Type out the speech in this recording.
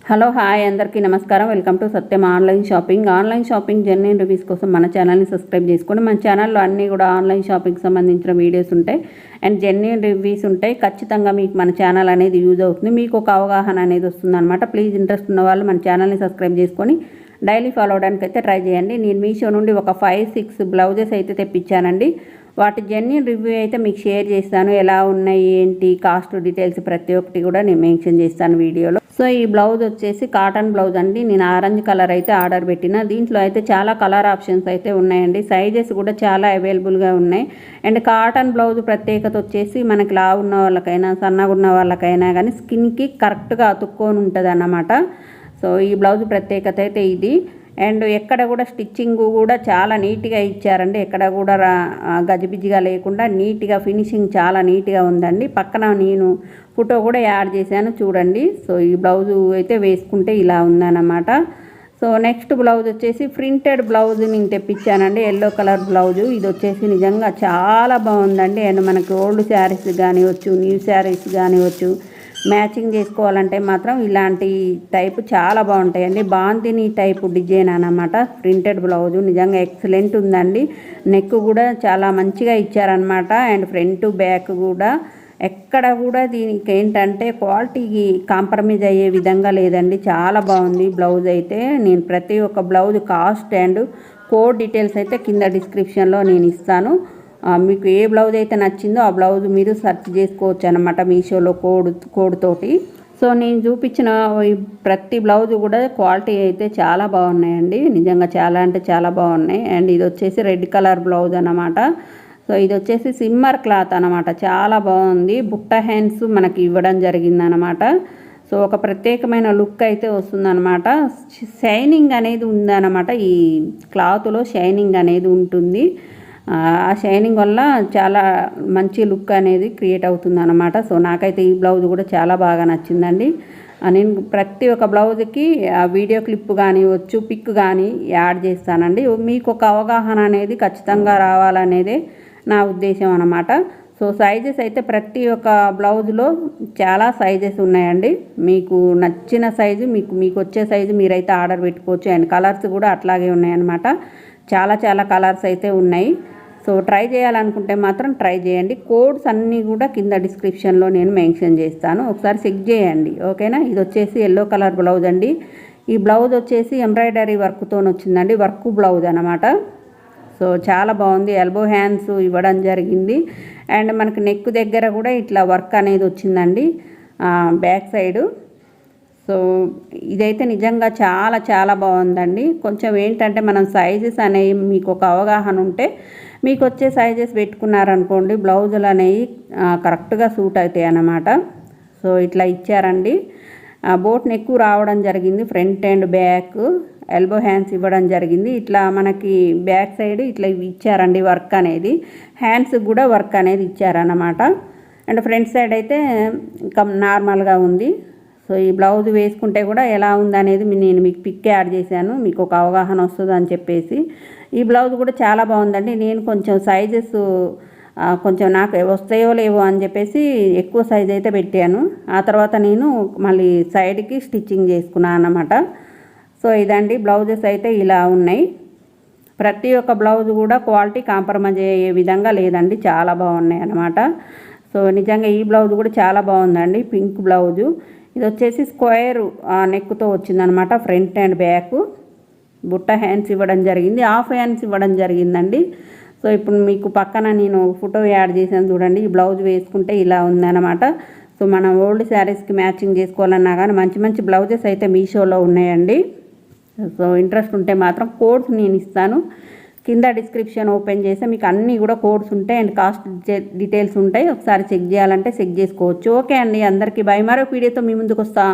Hello hi అందరికీ నమస్కారం. Welcome to Satyam online shopping. Online shopping genuine reviews కోసం మన ఛానల్ని సబ్స్క్రైబ్ చేసుకోండి. మన ఛానల్లో అన్నీ కూడా ఆన్లైన్ షాపింగ్కి సంబంధించిన వీడియోస్ ఉంటాయి అండ్ జెన్యూన్ రివ్యూస్ ఉంటాయి. ఖచ్చితంగా మీకు మన ఛానల్ అనేది యూజ్ అవుతుంది, మీకు ఒక అవగాహన అనేది వస్తుంది అనమాట. ప్లీజ్ ఇంట్రెస్ట్ ఉన్న వాళ్ళు మన ఛానల్ని సబ్స్క్రైబ్ చేసుకొని డైలీ ఫాలో అవడానికి అయితే ట్రై చేయండి. నేను మీషో నుండి ఒక 5-6 బ్లౌజెస్ అయితే తెప్పించానండి. వాటి జెన్యూన్ రివ్యూ అయితే మీకు షేర్ చేస్తాను. ఎలా ఉన్నాయి ఏంటి కాస్ట్ డీటెయిల్స్ ప్రతి ఒక్కటి కూడా నేను మెన్షన్ చేస్తాను వీడియోలో. సో ఈ బ్లౌజ్ వచ్చేసి కాటన్ బ్లౌజ్ అండి. నేను ఆరెంజ్ కలర్ అయితే ఆర్డర్ పెట్టిన. దీంట్లో అయితే చాలా కలర్ ఆప్షన్స్ అయితే ఉన్నాయండి. సైజెస్ కూడా చాలా అవైలబుల్గా ఉన్నాయి. అండ్ కాటన్ బ్లౌజ్ ప్రత్యేకత వచ్చేసి మనకి లావు ఉన్న వాళ్ళకైనా సన్నగా ఉన్న వాళ్ళకైనా కానీ స్కిన్కి కరెక్ట్గా అతుక్కొని ఉంటుంది అన్నమాట. సో ఈ బ్లౌజ్ ప్రత్యేకత అయితే ఇది. అండ్ ఎక్కడ కూడా స్టిచ్చింగ్ కూడా చాలా నీట్గా ఇచ్చారండి. ఎక్కడ కూడా గజిబిజిగా లేకుండా నీట్గా ఫినిషింగ్ చాలా నీట్గా ఉందండి. పక్కన నేను ఫోటో కూడా యాడ్ చేశాను చూడండి. సో ఈ బ్లౌజు అయితే వేసుకుంటే ఇలా ఉందన్నమాట. సో నెక్స్ట్ బ్లౌజ్ వచ్చేసి ప్రింటెడ్ బ్లౌజ్ నేను తెప్పించానండి. Yellow colour blouse. ఇది వచ్చేసి నిజంగా చాలా బాగుందండి. అండ్ మనకి ఓల్డ్ శారీస్ కానివచ్చు, న్యూ శారీస్ కానివచ్చు, మ్యాచింగ్ చేసుకోవాలంటే మాత్రం ఇలాంటి టైపు చాలా బాగుంటాయండి. బాంతిని టైపు డిజైన్ అన్నమాట. ప్రింటెడ్ బ్లౌజు నిజంగా ఎక్సలెంట్ ఉందండి. నెక్ కూడా చాలా మంచిగా ఇచ్చారనమాట. అండ్ ఫ్రంట్ బ్యాక్ కూడా ఎక్కడ కూడా దీనికి ఏంటంటే క్వాలిటీకి కాంప్రమైజ్ అయ్యే విధంగా లేదండి. చాలా బాగుంది బ్లౌజ్ అయితే. నేను ప్రతి ఒక్క blouse cost and code details అయితే కింద డిస్క్రిప్షన్లో నేను ఇస్తాను. మీకు ఏ బ్లౌజ్ అయితే నచ్చిందో ఆ బ్లౌజ్ మీరు సెర్చ్ చేసుకోవచ్చు అనమాట మీషోలో కోడ్ తోటి. సో నేను చూపించిన ప్రతి బ్లౌజ్ కూడా క్వాలిటీ అయితే చాలా బాగున్నాయండి. నిజంగా చాలా అంటే చాలా బాగున్నాయి. అండ్ ఇది వచ్చేసి రెడ్ కలర్ బ్లౌజ్ అన్నమాట. సో ఇది వచ్చేసి సిమ్మర్ క్లాత్ అనమాట. చాలా బాగుంది. బుట్ట హ్యాండ్స్ మనకి ఇవ్వడం జరిగిందనమాట. సో ఒక ప్రత్యేకమైన లుక్ అయితే వస్తుందన్నమాట. షైనింగ్ అనేది ఉందన్నమాట. ఈ క్లాత్లో షైనింగ్ అనేది ఉంటుంది. ఆ షైనింగ్ వల్ల చాలా మంచి లుక్ అనేది క్రియేట్ అవుతుంది అన్నమాట. సో నాకైతే ఈ బ్లౌజ్ కూడా చాలా బాగా నచ్చిందండి. నేను ప్రతి ఒక్క బ్లౌజ్కి వీడియో క్లిప్ కానివచ్చు, పిక్ కానీ యాడ్ చేస్తానండి. మీకు ఒక అవగాహన అనేది ఖచ్చితంగా రావాలనేదే నా ఉద్దేశం అన్నమాట. సో సైజెస్ అయితే ప్రతి ఒక్క బ్లౌజ్లో చాలా సైజెస్ ఉన్నాయండి. మీకు నచ్చిన సైజు మీకు వచ్చే సైజు మీరైతే ఆర్డర్ పెట్టుకోవచ్చు. అండ్ కలర్స్ కూడా అట్లాగే ఉన్నాయన్నమాట. చాలా కలర్స్ అయితే ఉన్నాయి. సో ట్రై చేయాలనుకుంటే మాత్రం ట్రై చేయండి. కోడ్స్ అన్నీ కూడా కింద డిస్క్రిప్షన్లో నేను మెన్షన్ చేస్తాను, ఒకసారి చెక్ చేయండి. ఓకేనా. ఇది వచ్చేసి ఎల్లో కలర్ బ్లౌజ్ అండి. ఈ బ్లౌజ్ వచ్చేసి ఎంబ్రాయిడరీ వర్క్తో వచ్చిందండి. వర్క్ బ్లౌజ్ అనమాట. సో చాలా బాగుంది. ఎల్బో హ్యాండ్స్ ఇవ్వడం జరిగింది. అండ్ మనకి నెక్ దగ్గర కూడా ఇట్లా వర్క్ అనేది వచ్చిందండి బ్యాక్ సైడు. సో ఇదైతే నిజంగా చాలా బాగుందండి. కొంచెం ఏంటంటే మనం సైజెస్ అనేవి మీకు ఒక అవగాహన ఉంటే మీకు వచ్చే సైజెస్ పెట్టుకున్నారనుకోండి బ్లౌజులు అనేవి కరెక్ట్గా సూట్ అవుతాయి అన్నమాట. సో ఇట్లా ఇచ్చారండి. బోట్ నెక్ రావడం జరిగింది. Front and back elbow hands ఇవ్వడం జరిగింది. ఇట్లా మనకి బ్యాక్ సైడ్ ఇట్లా ఇచ్చారండి వర్క్ అనేది. హ్యాండ్స్ కూడా వర్క్ అనేది ఇచ్చారన్నమాట. అండ్ ఫ్రంట్ సైడ్ అయితే ఇంకా నార్మల్గా ఉంది. సో ఈ బ్లౌజ్ వేసుకుంటే కూడా ఎలా ఉందనేది నేను మీకు పిక్ యాడ్ చేశాను, మీకు ఒక అవగాహన వస్తుంది అని చెప్పేసి. ఈ బ్లౌజ్ కూడా చాలా బాగుందండి. నేను కొంచెం సైజెస్ కొంచెం నాకు వస్తాయో లేవో అని చెప్పేసి ఎక్కువ సైజ్ అయితే పెట్టాను. ఆ తర్వాత నేను మళ్ళీ సైడ్కి స్టిచ్చింగ్ చేసుకున్నాను అన్నమాట. సో ఇదండి బ్లౌజెస్ అయితే ఇలా ఉన్నాయి. ప్రతి ఒక్క బ్లౌజ్ కూడా క్వాలిటీ కాంప్రమైజ్ అయ్యే విధంగా లేదండి. చాలా బాగున్నాయి అన్నమాట. సో నిజంగా ఈ బ్లౌజ్ కూడా చాలా బాగుందండి. Pink blouse. ఇది వచ్చేసి స్క్వేర్ నెక్తో వచ్చిందనమాట. ఫ్రంట్ అండ్ బ్యాక్ బుట్ట హ్యాండ్స్ ఇవ్వడం జరిగింది. హాఫ్ హ్యాండ్స్ ఇవ్వడం జరిగిందండి. సో ఇప్పుడు మీకు పక్కన నేను ఫోటో యాడ్ చేశాను చూడండి. ఈ బ్లౌజ్ వేసుకుంటే ఇలా ఉందన్నమాట. సో మనం ఓల్డ్ శారీస్కి మ్యాచింగ్ చేసుకోవాలన్నా కానీ మంచి బ్లౌజెస్ అయితే మీషోలో ఉన్నాయండి. సో ఇంట్రెస్ట్ ఉంటే మాత్రం కోడ్స్ నేను ఇస్తాను. కింద డిస్క్రిప్షన్ ఓపెన్ చేస్తే మీకు అన్నీ కూడా కోడ్స్ ఉంటాయి అండ్ కాస్ట్ డీటెయిల్స్ ఉంటాయి. ఒకసారి చెక్ చేయాలంటే చెక్ చేసుకోవచ్చు. ఓకే అండి, అందరికీ బై. మరో వీడియోతో మీ ముందుకు వస్తాను.